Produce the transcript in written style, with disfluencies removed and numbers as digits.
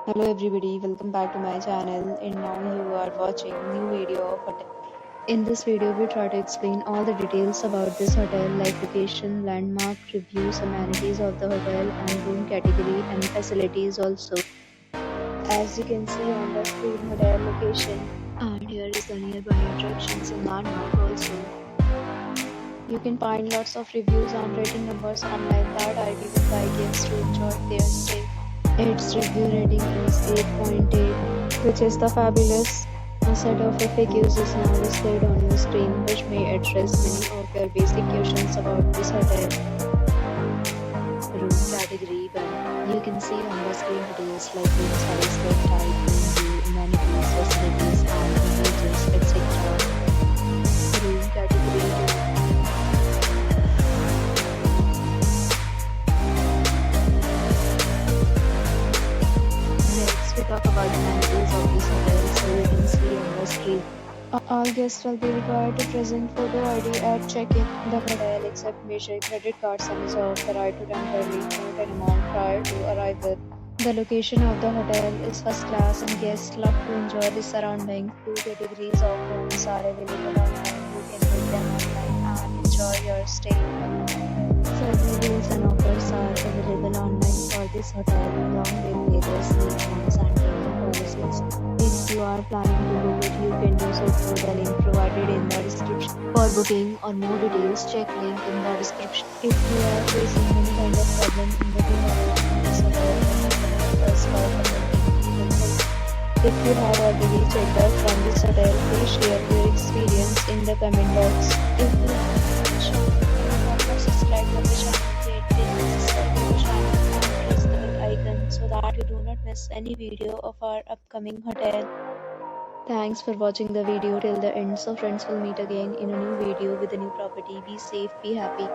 Hello everybody, welcome back to my channel, and now you are watching new video of hotel. In this video we try to explain all the details about this hotel like location, landmark, reviews, amenities of the hotel and room category and facilities also. As you can see on the screen, hotel location, and here is the nearby attractions and landmark also. You can find lots of reviews and rating numbers online that are given by guests to enjoy their stay. Its review rating is 8.8, which is the fabulous. A set of FAQs is now displayed on your screen, which may address many of your basic questions about this hotel. Room category 1. You can see on the screen details like room size, bed type, room view, amenities, facilities, and images, etc. Room category 2. We talk about the amenities of this hotel, so you can see on the screen. All guests will be required to present photo ID at check-in. The hotel accepts major credit cards and reserves the right to temporarily note an amount prior to arrival. The location of the hotel is first class and guests love to enjoy the surroundings. 2 categories of rooms are available online. You can book them online and enjoy your stay. Several deals and offers are available online for this hotel along with various terms and payment policies. If you are planning to book it, you can do so through the link provided in the description. For booking or more details, check link in the description. If you are facing any kind of problem in booking a room in this hotel, then you can help us by commenting. If you have already checked out from this hotel, please share your experience in the comment box. If you have any question, subscribe to the channel, subscribe to the channel and press the bell icon so that you do not miss any video of our upcoming hotel. Thanks for watching the video till the end. So friends, will meet again in a new video with a new property. Be safe, be happy.